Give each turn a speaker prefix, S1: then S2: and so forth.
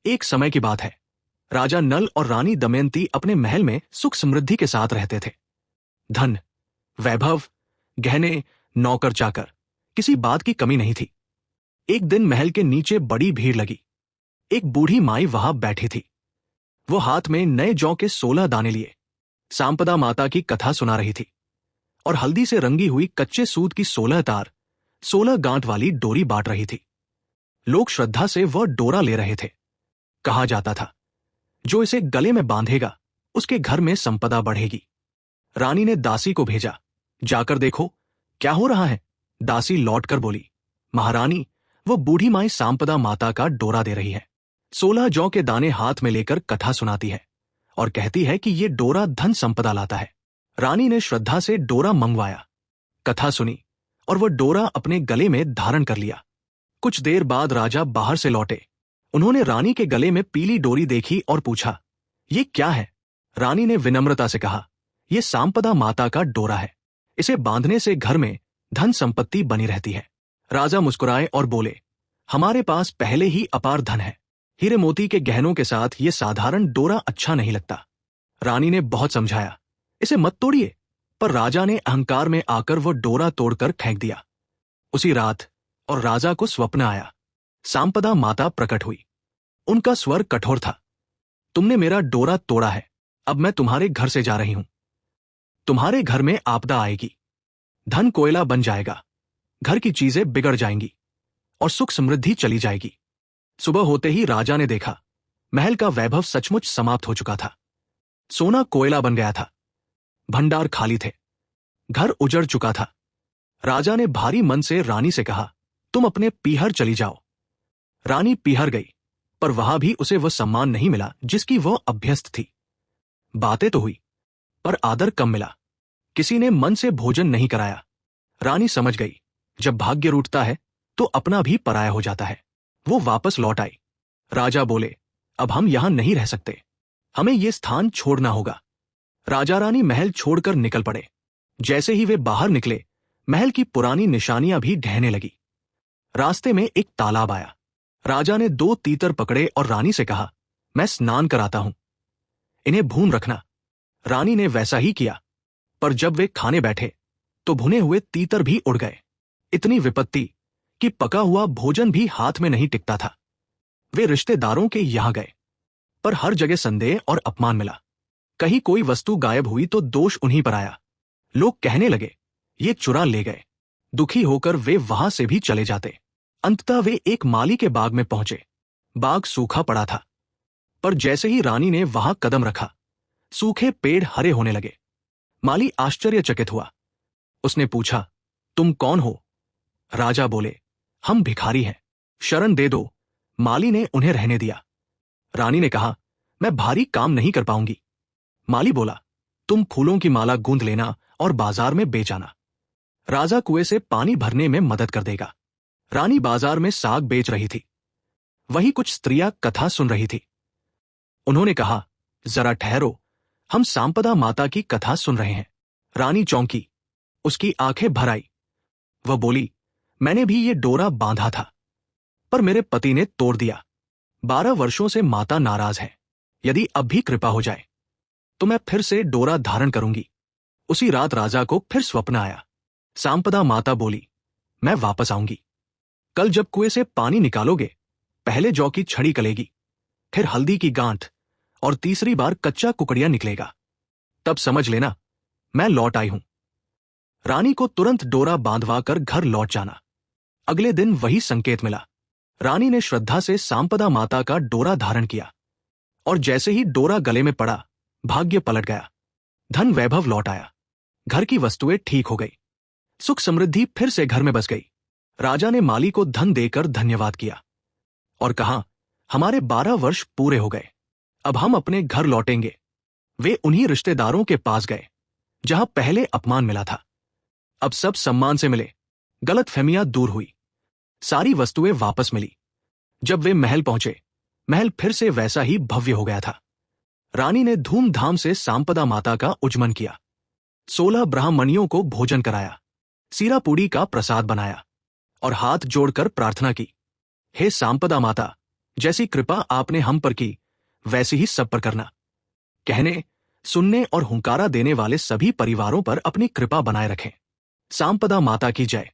S1: एक समय की बात है। राजा नल और रानी दमयंती अपने महल में सुख समृद्धि के साथ रहते थे। धन, वैभव, गहने, नौकर चाकर, किसी बात की कमी नहीं थी। एक दिन महल के नीचे बड़ी भीड़ लगी। एक बूढ़ी माई वहां बैठी थी। वो हाथ में नए जौ के 16 दाने लिए सांपदा माता की कथा सुना रही थी और हल्दी से रंगी हुई कच्चे सूत की 16 तार, 16 गांठ वाली डोरी बांट रही थी। लोग श्रद्धा से वह डोरा ले रहे थे। कहा जाता था, जो इसे गले में बांधेगा उसके घर में संपदा बढ़ेगी। रानी ने दासी को भेजा, जाकर देखो क्या हो रहा है। दासी लौटकर बोली, महारानी, वो बूढ़ी माई सांपदा माता का डोरा दे रही है। 16 जौ के दाने हाथ में लेकर कथा सुनाती है और कहती है कि ये डोरा धन संपदा लाता है। रानी ने श्रद्धा से डोरा मंगवाया, कथा सुनी और वह डोरा अपने गले में धारण कर लिया। कुछ देर बाद राजा बाहर से लौटे। उन्होंने रानी के गले में पीली डोरी देखी और पूछा, ये क्या है? रानी ने विनम्रता से कहा, यह सांपदा माता का डोरा है। इसे बांधने से घर में धन संपत्ति बनी रहती है। राजा मुस्कुराए और बोले, हमारे पास पहले ही अपार धन है। हीरे मोती के गहनों के साथ ये साधारण डोरा अच्छा नहीं लगता। रानी ने बहुत समझाया, इसे मत तोड़िए, पर राजा ने अहंकार में आकर वो डोरा तोड़कर फेंक दिया। उसी रात और राजा को स्वप्न आया। सांपदा माता प्रकट हुई। उनका स्वर कठोर था, तुमने मेरा डोरा तोड़ा है, अब मैं तुम्हारे घर से जा रही हूं। तुम्हारे घर में आपदा आएगी, धन कोयला बन जाएगा, घर की चीजें बिगड़ जाएंगी और सुख समृद्धि चली जाएगी। सुबह होते ही राजा ने देखा, महल का वैभव सचमुच समाप्त हो चुका था। सोना कोयला बन गया था, भंडार खाली थे, घर उजड़ चुका था। राजा ने भारी मन से रानी से कहा, तुम अपने पीहर चली जाओ। रानी पीहर गई, पर वहां भी उसे वह सम्मान नहीं मिला जिसकी वह अभ्यस्त थी। बातें तो हुई, पर आदर कम मिला। किसी ने मन से भोजन नहीं कराया। रानी समझ गई, जब भाग्य रूठता है तो अपना भी पराया हो जाता है। वो वापस लौट आई। राजा बोले, अब हम यहां नहीं रह सकते, हमें ये स्थान छोड़ना होगा। राजा रानी महल छोड़कर निकल पड़े। जैसे ही वे बाहर निकले, महल की पुरानी निशानियां भी ढहने लगी। रास्ते में एक तालाब आया। राजा ने 2 तीतर पकड़े और रानी से कहा, मैं स्नान कराता हूं, इन्हें भून रखना। रानी ने वैसा ही किया, पर जब वे खाने बैठे तो भुने हुए तीतर भी उड़ गए। इतनी विपत्ति कि पका हुआ भोजन भी हाथ में नहीं टिकता था। वे रिश्तेदारों के यहां गए, पर हर जगह संदेह और अपमान मिला। कहीं कोई वस्तु गायब हुई तो दोष उन्हीं पर आया। लोग कहने लगे, ये चुरा ले गए। दुखी होकर वे वहां से भी चले जाते। अंततः वे एक माली के बाग में पहुंचे। बाग सूखा पड़ा था, पर जैसे ही रानी ने वहां कदम रखा, सूखे पेड़ हरे होने लगे। माली आश्चर्यचकित हुआ। उसने पूछा, तुम कौन हो? राजा बोले, हम भिखारी हैं, शरण दे दो। माली ने उन्हें रहने दिया। रानी ने कहा, मैं भारी काम नहीं कर पाऊंगी। माली बोला, तुम फूलों की माला गूंथ लेना और बाजार में बेच आना। राजा कुएं से पानी भरने में मदद कर देगा। रानी बाजार में साग बेच रही थी। वहीं कुछ स्त्रियां कथा सुन रही थी। उन्होंने कहा, जरा ठहरो, हम सांपदा माता की कथा सुन रहे हैं। रानी चौंकी, उसकी आंखें भर आई। वह बोली, मैंने भी ये डोरा बांधा था, पर मेरे पति ने तोड़ दिया। 12 वर्षों से माता नाराज है। यदि अब भी कृपा हो जाए तो मैं फिर से डोरा धारण करूंगी। उसी रात राजा को फिर स्वप्न आया। सांपदा माता बोली, मैं वापस आऊंगी। कल जब कुएं से पानी निकालोगे, पहले जौ की छड़ी कलेगी, फिर हल्दी की गांठ और तीसरी बार कच्चा कुकड़िया निकलेगा। तब समझ लेना मैं लौट आई हूं। रानी को तुरंत डोरा बांधवा कर घर लौट जाना। अगले दिन वही संकेत मिला। रानी ने श्रद्धा से सांपदा माता का डोरा धारण किया और जैसे ही डोरा गले में पड़ा, भाग्य पलट गया। धन वैभव लौट आया। घर की वस्तुएं ठीक हो गई। सुख समृद्धि फिर से घर में बस गई। राजा ने माली को धन देकर धन्यवाद किया और कहा, हमारे 12 वर्ष पूरे हो गए, अब हम अपने घर लौटेंगे। वे उन्हीं रिश्तेदारों के पास गए जहां पहले अपमान मिला था। अब सब सम्मान से मिले, गलतफहमियां दूर हुई, सारी वस्तुएं वापस मिली। जब वे महल पहुंचे, महल फिर से वैसा ही भव्य हो गया था। रानी ने धूमधाम से सांपदा माता का उज्जमन किया। 16 ब्राह्मणियों को भोजन कराया, सीरा पूड़ी का प्रसाद बनाया और हाथ जोड़कर प्रार्थना की, हे सांपदा माता, जैसी कृपा आपने हम पर की, वैसी ही सब पर करना। कहने, सुनने और हुंकारा देने वाले सभी परिवारों पर अपनी कृपा बनाए रखें। सांपदा माता की जय।